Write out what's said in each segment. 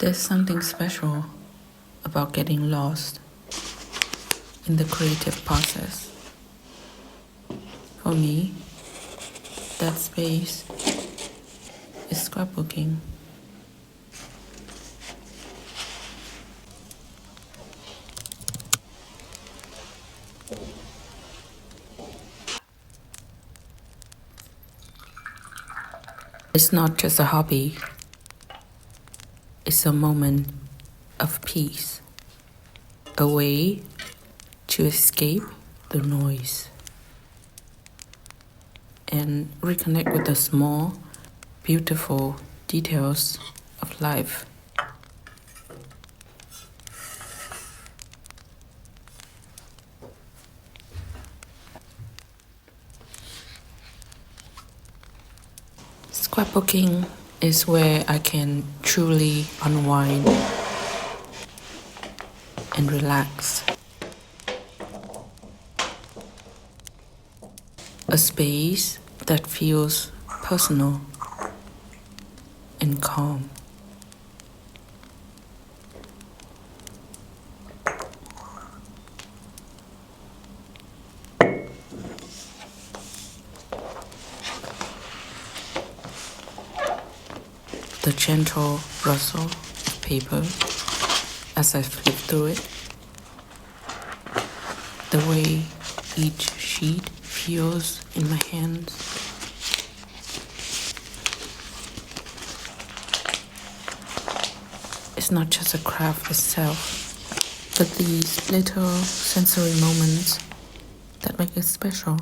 There's something special about getting lost in the creative process. For me, that space is scrapbooking. It's not just a hobby, it's a moment of peace, a way to escape the noise and reconnect with the small, beautiful details of life. Scrapbooking is where I can truly unwind and relax. A space that feels personal and calm. The gentle rustle of paper as I flip through it. The way each sheet feels in my hands. It's not just a craft itself, but these little sensory moments that make it special.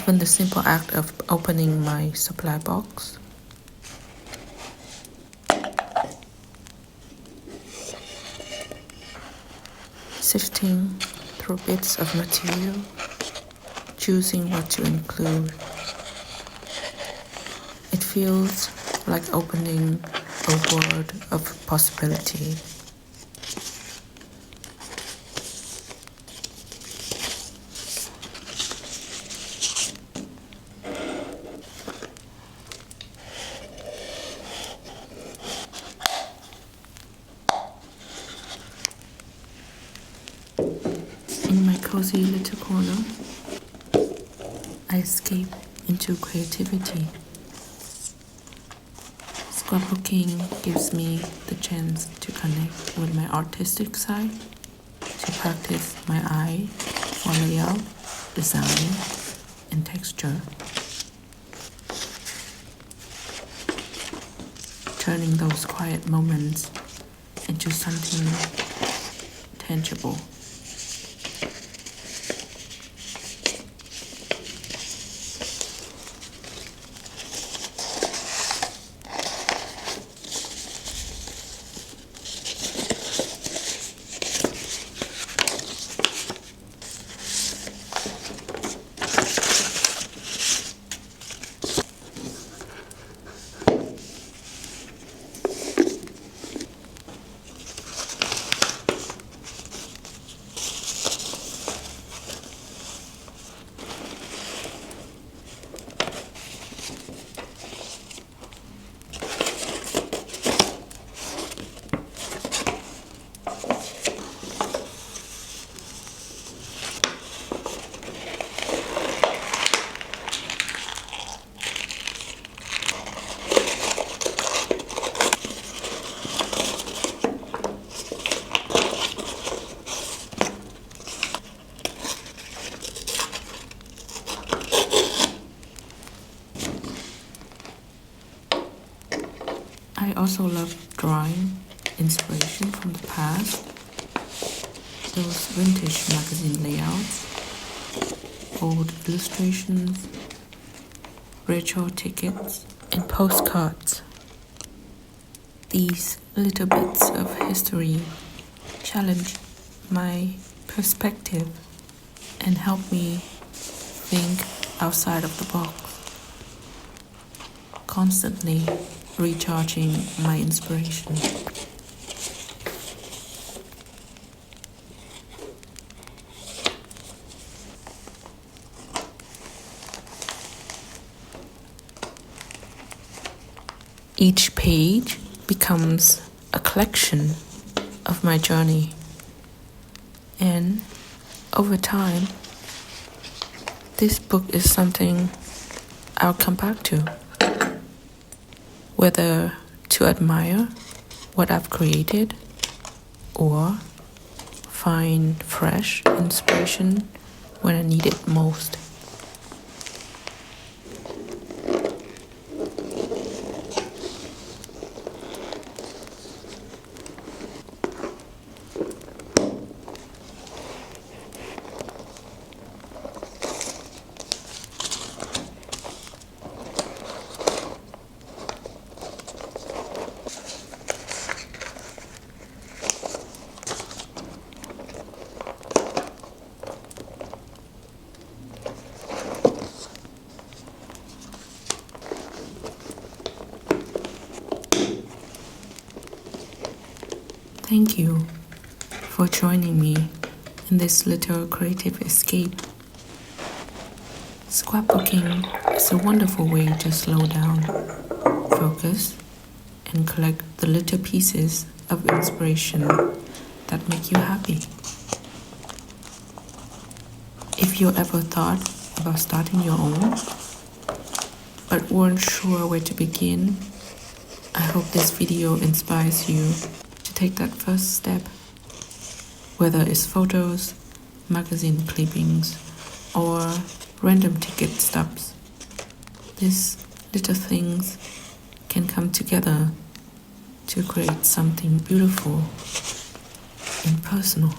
Even the simple act of opening my supply box, sifting through bits of material, choosing what to include. It feels like opening a world of possibility. In my cozy little corner, I escape into creativity. Scrapbooking gives me the chance to connect with my artistic side, to practice my eye for layout, design, and texture. Turning those quiet moments into something tangible. I also love drawing inspiration from the past, those vintage magazine layouts, old illustrations, retro tickets, and postcards. These little bits of history challenge my perspective and help me think outside of the box, constantly recharging my inspiration. Each page becomes a collection of my journey, and over time, this book is something I'll come back to, whether to admire what I've created or find fresh inspiration when I need it most. Thank you for joining me in this little creative escape. Scrapbooking is a wonderful way to slow down, focus, and collect the little pieces of inspiration that make you happy. If you ever thought about starting your own, but weren't sure where to begin, I hope this video inspires you to take that first step. Whether it's photos, magazine clippings, or random ticket stubs, these little things can come together to create something beautiful and personal.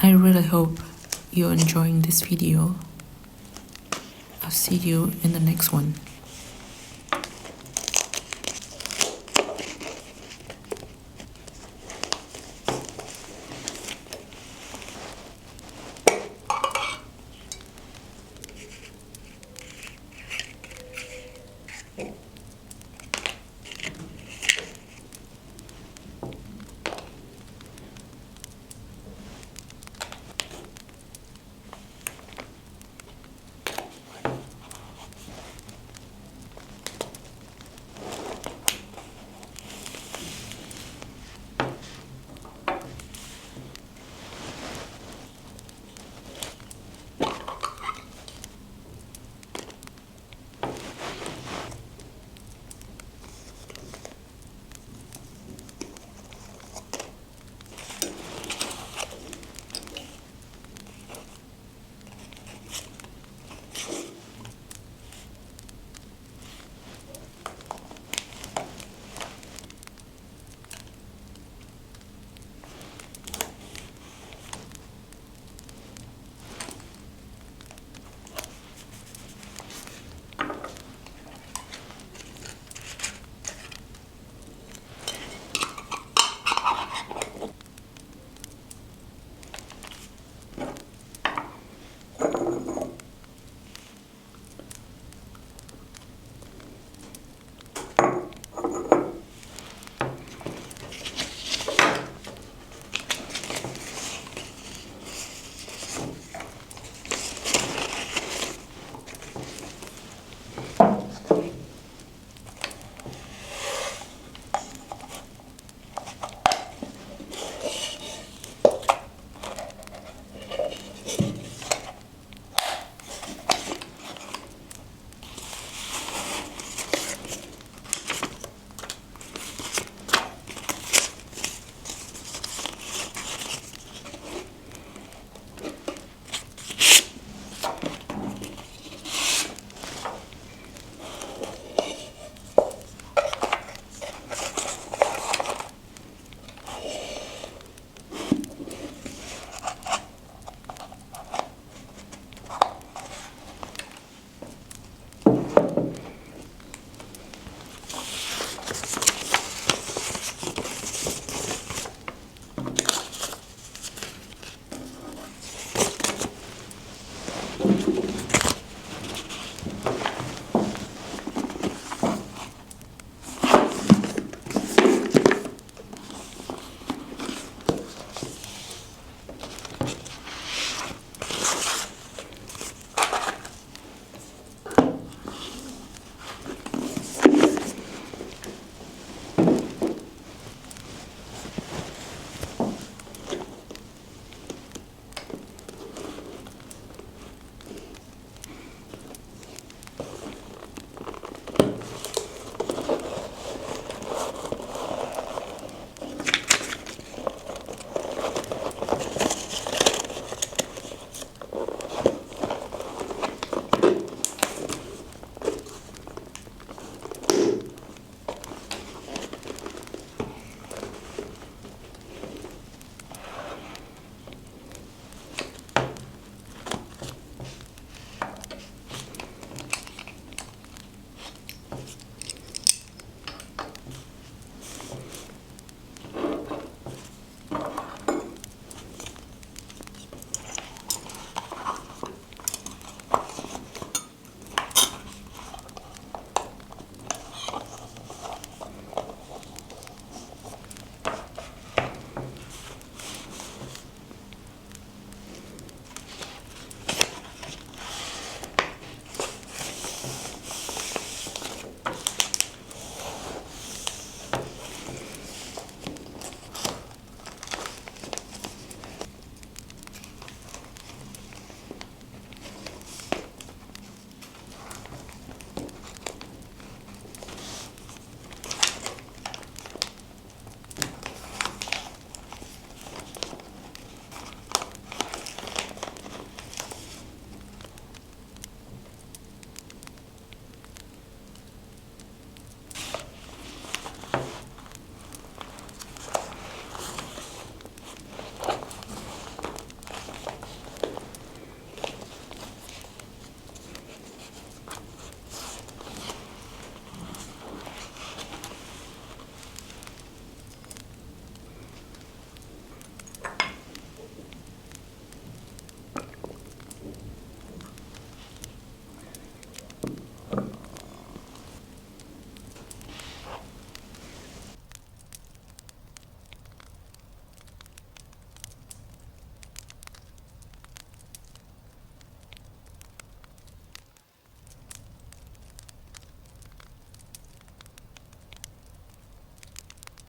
I really hope you're enjoying this video. I'll see you in the next one.